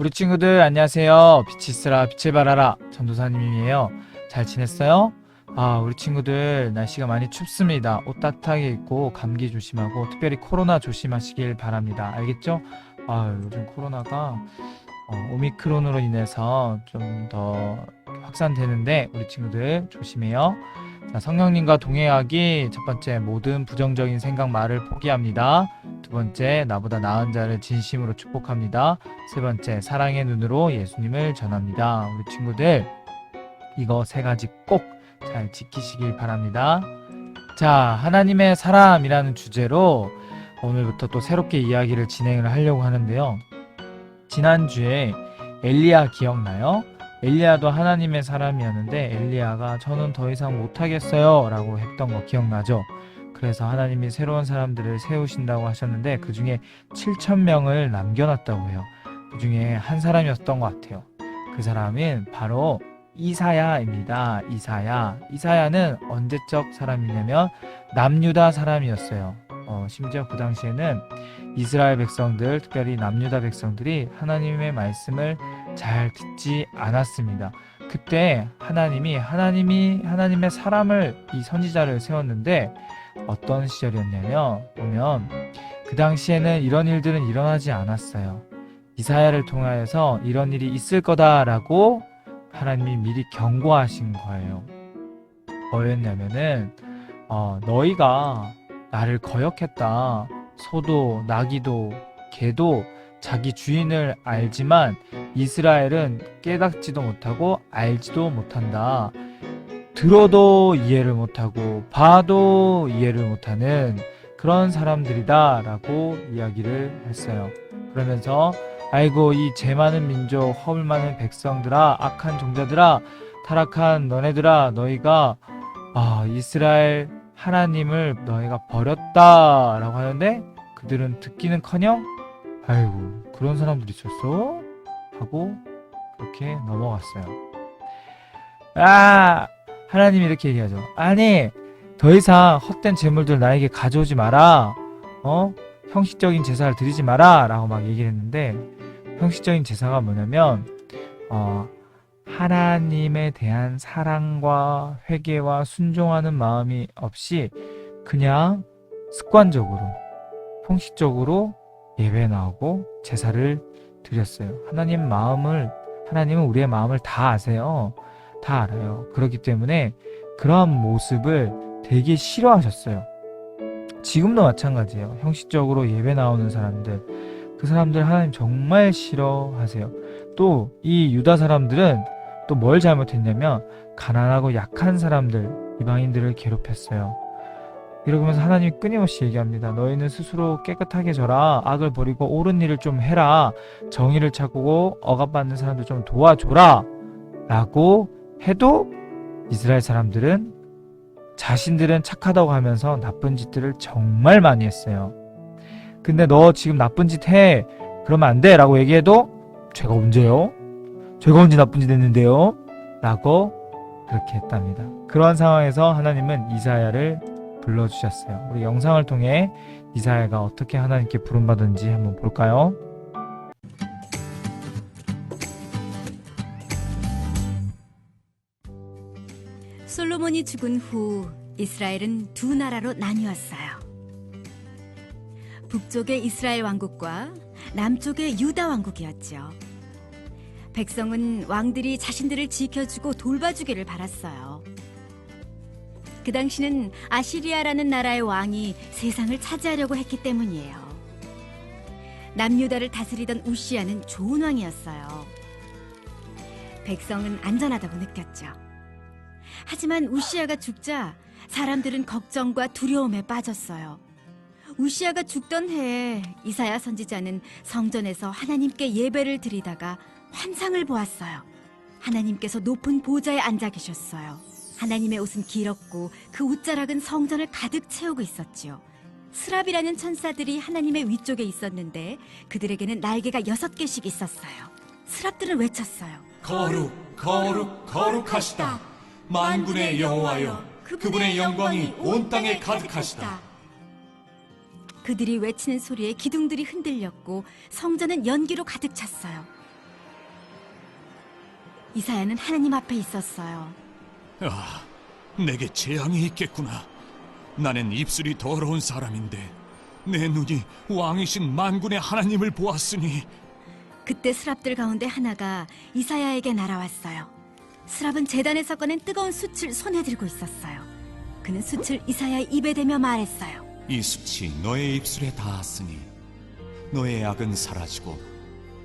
우리 친구들 안녕하세요. 빛이 있으라 빛을 발하라 전도사님이에요. 잘 지냈어요? 우리 친구들 날씨가 많이 춥습니다. 옷 따뜻하게 입고 감기 조심하고 특별히 코로나 조심하시길 바랍니다. 알겠죠? 요즘 코로나가 오미크론으로 인해서 좀 더 확산되는데 우리 친구들 조심해요. 자, 성령님과 동행하기 첫 번째, 모든 부정적인 생각 말을 포기합니다. 두 번째, 나보다 나은 자를 진심으로 축복합니다. 세 번째, 사랑의 눈으로 예수님을 전합니다. 우리 친구들 이거 세 가지 꼭 잘 지키시길 바랍니다. 자, 하나님의 사람이라는 주제로 오늘부터 또 새롭게 이야기를 진행을 하려고 하는데요. 지난주에 엘리야 기억나요? 엘리야도 하나님의 사람이었는데 엘리야가 저는 더 이상 못하겠어요 라고 했던 거 기억나죠? 그래서 하나님이 새로운 사람들을 세우신다고 하셨는데 그 중에 7,000명을 남겨놨다고 해요. 그 중에 한 사람이었던 것 같아요. 그 사람은 바로 이사야입니다. 이사야는 언제적 사람이냐면 남유다 사람이었어요. 심지어 그 당시에는 이스라엘 백성들, 특별히 남유다 백성들이 하나님의 말씀을 잘 듣지 않았습니다. 그때 하나님의 사람을, 이 선지자를 세웠는데 어떤 시절이었냐면, 보면 그 당시에는 이런 일들은 일어나지 않았어요. 이사야를 통하여서 이런 일이 있을 거다라고 하나님이 미리 경고하신 거예요. 뭐였냐면은 너희가 나를 거역했다. 소도 나귀도 개도 자기 주인을 알지만 이스라엘은 깨닫지도 못하고 알지도 못한다. 들어도 이해를 못하고 봐도 이해를 못하는 그런 사람들이다 라고 이야기를 했어요. 그러면서 아이고 이 죄 많은 민족, 허물 많은 백성들아, 악한 종자들아, 타락한 너네들아, 너희가 이스라엘 하나님을 너희가 버렸다 라고 하는데 그들은 듣기는커녕 아이고 그런 사람들이 있었어? 하고 그렇게 넘어갔어요. 하나님이 이렇게 얘기하죠. 아니 더 이상 헛된 재물들 나에게 가져오지 마라. 형식적인 제사를 드리지 마라 라고 막 얘기를 했는데, 형식적인 제사가 뭐냐면 하나님에 대한 사랑과 회개와 순종하는 마음이 없이 그냥 습관적으로 형식적으로 예배 나오고 제사를 드렸어요. 하나님은 우리의 마음을 다 아세요. 다 알아요. 그렇기 때문에 그런 모습을 되게 싫어하셨어요. 지금도 마찬가지예요. 형식적으로 예배 나오는 사람들, 그 사람들 하나님 정말 싫어하세요. 또 이 유다 사람들은 또 뭘 잘못했냐면 가난하고 약한 사람들, 이방인들을 괴롭혔어요. 이러면서 하나님이 끊임없이 얘기합니다. 너희는 스스로 깨끗하게 져라. 악을 버리고 옳은 일을 좀 해라. 정의를 찾고 억압받는 사람들 좀 도와줘라 라고 해도 이스라엘 사람들은 자신들은 착하다고 하면서 나쁜 짓들을 정말 많이 했어요. 근데 너 지금 나쁜 짓 해. 그러면 안 돼 라고 얘기해도 제가 언제요? 제가 언제 나쁜 짓 했는데요? 라고 그렇게 했답니다. 그런 상황에서 하나님은 이사야를 불러주셨어요. 우리 영상을 통해 이사야가 어떻게 하나님께 부름받은지 한번 볼까요? 솔로몬이 죽은 후 이스라엘은 두 나라로 나뉘었어요. 북쪽의 이스라엘 왕국과 남쪽의 유다 왕국이었죠. 백성은 왕들이 자신들을 지켜주고 돌봐주기를 바랐어요. 그 당시는 아시리아라는 나라의 왕이 세상을 차지하려고 했기 때문이에요. 남유다를 다스리던 우시야는 좋은 왕이었어요. 백성은 안전하다고 느꼈죠. 하지만 우시야가 죽자 사람들은 걱정과 두려움에 빠졌어요. 우시야가 죽던 해에 이사야 선지자는 성전에서 하나님께 예배를 드리다가 환상을 보았어요. 하나님께서 높은 보좌에 앉아 계셨어요. 하나님의 옷은 길었고 그 옷자락은 성전을 가득 채우고 있었지요. 스랍이라는 천사들이 하나님의 위쪽에 있었는데 그들에게는 날개가 6개씩 있었어요. 스랍들은 외쳤어요. 거룩, 거룩, 거룩하시다. 만군의 여호와여, 그분의 영광이 온 땅에 가득하시다. 그들이 외치는 소리에 기둥들이 흔들렸고 성전은 연기로 가득 찼어요. 이사야는 하나님 앞에 있었어요. 아, 내게 재앙이 있겠구나. 나는 입술이 더러운 사람인데 내 눈이 왕이신 만군의 하나님을 보았으니. 그때 스랍들 가운데 하나가 이사야에게 날아왔어요. 스랍은 제단에서 꺼낸 뜨거운 숯을 손에 들고 있었어요. 그는 숯을 이사야의 입에 대며 말했어요. 이 숯이 너의 입술에 닿았으니 너의 악은 사라지고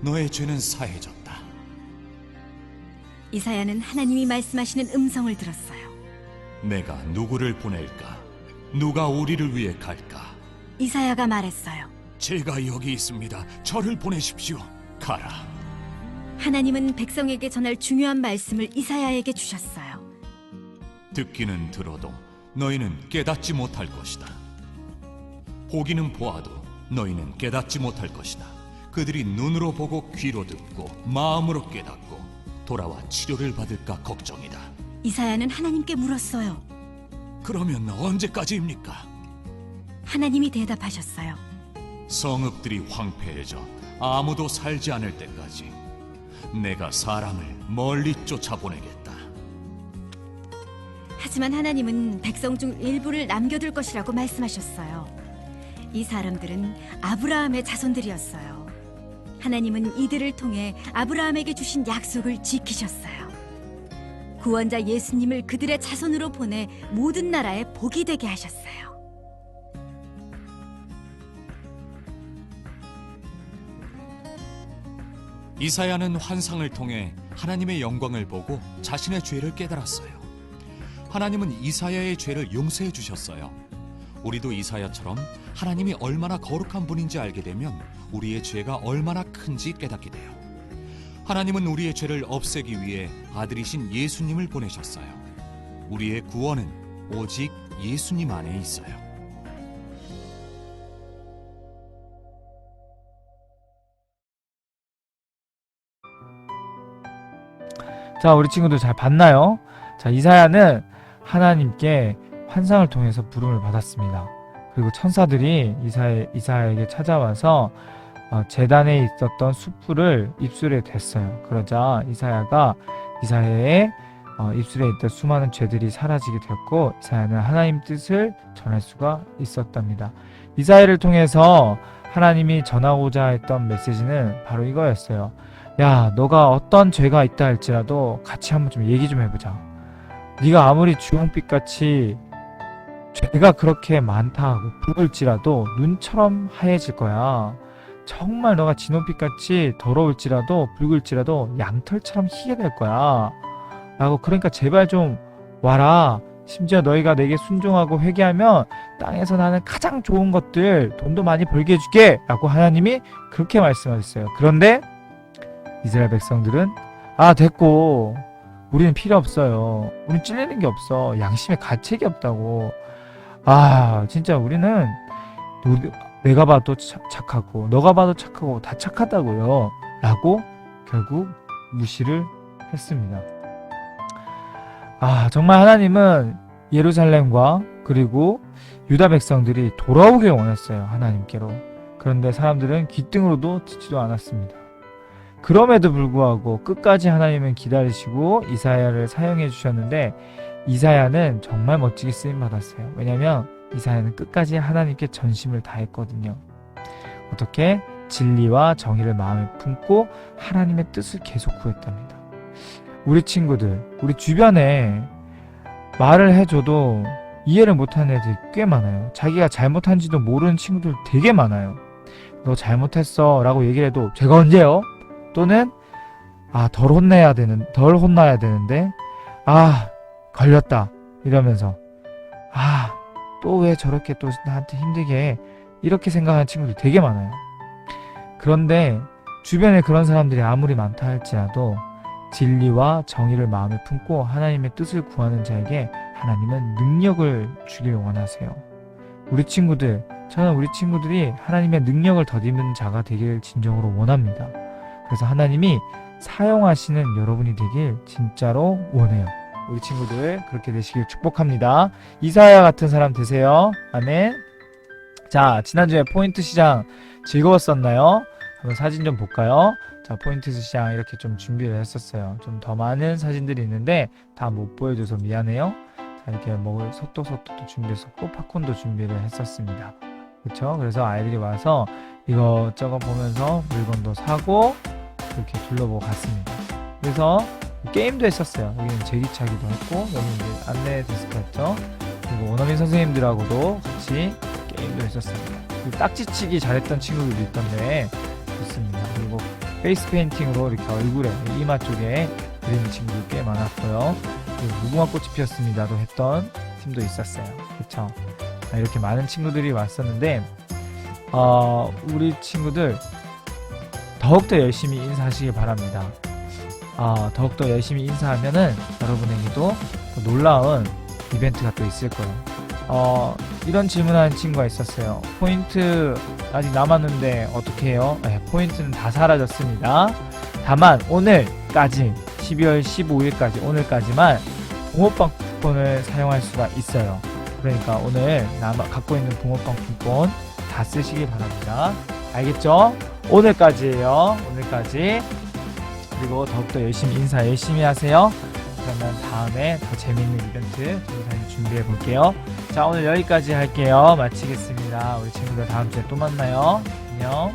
너의 죄는 사해졌다. 이사야는 하나님이 말씀하시는 음성을 들었어요. 내가 누구를 보낼까? 누가 우리를 위해 갈까? 이사야가 말했어요. 제가 여기 있습니다. 저를 보내십시오. 가라. 하나님은 백성에게 전할 중요한 말씀을 이사야에게 주셨어요. 듣기는 들어도 너희는 깨닫지 못할 것이다. 보기는 보아도 너희는 깨닫지 못할 것이다. 그들이 눈으로 보고 귀로 듣고 마음으로 깨닫고 돌아와 치료를 받을까 걱정이다. 이사야는 하나님께 물었어요. 그러면 언제까지입니까? 하나님이 대답하셨어요. 성읍들이 황폐해져 아무도 살지 않을 때까지 내가 사람을 멀리 쫓아보내겠다. 하지만 하나님은 백성 중 일부를 남겨둘 것이라고 말씀하셨어요. 이 사람들은 아브라함의 자손들이었어요. 하나님은 이들을 통해 아브라함에게 주신 약속을 지키셨어요. 구원자 예수님을 그들의 자손으로 보내 모든 나라에 복이 되게 하셨어요. 이사야는 환상을 통해 하나님의 영광을 보고 자신의 죄를 깨달았어요. 하나님은 이사야의 죄를 용서해 주셨어요. 우리도 이사야처럼 하나님이 얼마나 거룩한 분인지 알게 되면 우리의 죄가 얼마나 큰지 깨닫게 돼요. 하나님은 우리의 죄를 없애기 위해 아들이신 예수님을 보내셨어요. 우리의 구원은 오직 예수님 안에 있어요. 자, 우리 친구들 잘 봤나요? 자, 이사야는 하나님께 환상을 통해서 부름을 받았습니다. 그리고 천사들이 이사야에게 찾아와서 제단에 있었던 숯불을 입술에 댔어요. 그러자 이사야의 입술에 있던 수많은 죄들이 사라지게 되었고, 이사야는 하나님 뜻을 전할 수가 있었답니다. 이사야를 통해서 하나님이 전하고자 했던 메시지는 바로 이거였어요. 야, 너가 어떤 죄가 있다 할지라도 같이 한번 좀 얘기 좀 해보자. 네가 아무리 주홍빛같이 죄가 그렇게 많다 하고 붉을지라도 눈처럼 하얘질 거야. 정말 너가 진홍빛같이 더러울지라도 붉을지라도 양털처럼 희게 될 거야. 라고, 그러니까 제발 좀 와라. 심지어 너희가 내게 순종하고 회개하면 땅에서 나는 가장 좋은 것들, 돈도 많이 벌게 해줄게. 라고 하나님이 그렇게 말씀하셨어요. 그런데 이스라엘 백성들은 됐고, 우리는 필요 없어요. 우린 찔리는 게 없어. 양심에 가책이 없다고. 진짜 우리는 내가 봐도 착하고 너가 봐도 착하고 다 착하다고요. 라고 결국 무시를 했습니다. 정말 하나님은 예루살렘과 그리고 유다 백성들이 돌아오길 원했어요. 하나님께로. 그런데 사람들은 귀등으로도 듣지도 않았습니다. 그럼에도 불구하고 끝까지 하나님은 기다리시고 이사야를 사용해 주셨는데, 이사야는 정말 멋지게 쓰임 받았어요. 왜냐하면 이사야는 끝까지 하나님께 전심을 다했거든요. 어떻게? 진리와 정의를 마음에 품고 하나님의 뜻을 계속 구했답니다. 우리 친구들, 우리 주변에 말을 해줘도 이해를 못하는 애들이 꽤 많아요. 자기가 잘못한지도 모르는 친구들 되게 많아요. 너 잘못했어 라고 얘기를 해도 제가 언제요? 또는 덜 혼나야 되는데 걸렸다 이러면서 또 왜 저렇게 또 나한테 힘들게 해, 이렇게 생각하는 친구들 되게 많아요. 그런데 주변에 그런 사람들이 아무리 많다 할지라도 진리와 정의를 마음에 품고 하나님의 뜻을 구하는 자에게 하나님은 능력을 주길 원하세요. 저는 우리 친구들이 하나님의 능력을 덧입는 자가 되길 진정으로 원합니다. 그래서 하나님이 사용하시는 여러분이 되길 진짜로 원해요. 우리 친구들 그렇게 되시길 축복합니다. 이사야 같은 사람 되세요. 아멘. 자, 지난주에 포인트 시장 즐거웠었나요? 한번 사진 좀 볼까요? 자, 자, 포인트 스샷 이렇게 좀 준비를 했었어요. 좀 더 많은 사진들이 있는데 다 못 보여줘서 미안해요. 자, 이렇게 먹을 속도도 준비했었고 팝콘도 준비를 했었습니다. 그쵸? 그래서 아이들이 와서 이것저것 보면서 물건도 사고 이렇게 둘러보고 갔습니다. 그래서 게임도 했었어요. 여기는 제기차기도 했고 여기는 이제 안내 데스크였죠. 그리고 원어민 선생님들하고도 같이 게임도 했었습니다. 그리고 딱지치기 잘했던 친구들도 있던데 좋습니다. 그리고 페이스 페인팅으로 이렇게 얼굴에 이마 쪽에 그리는 친구들 꽤 많았고요. 그리고 무궁화 꽃이 피었습니다도 했던 팀도 있었어요. 그쵸? 이렇게 많은 친구들이 왔었는데 우리 친구들 더욱더 열심히 인사하시길 바랍니다. 더욱더 열심히 인사하면은 여러분에게도 또 놀라운 이벤트가 또 있을 거예요. 이런 질문하는 친구가 있었어요. 포인트 아직 남았는데 어떻게 해요? 네, 포인트는 다 사라졌습니다. 다만 오늘까지 12월 15일까지 오늘까지만 붕어빵 쿠폰을 사용할 수가 있어요. 그러니까 오늘 갖고 있는 붕어빵 쿠폰 다 쓰시길 바랍니다. 알겠죠? 오늘까지예요. 오늘까지. 그리고 더욱더 열심히 하세요. 그러면 다음에 더 재밌는 이벤트 전도사님 준비해 볼게요. 자, 오늘 여기까지 할게요. 마치겠습니다. 우리 친구들 다음 주에 또 만나요. 안녕.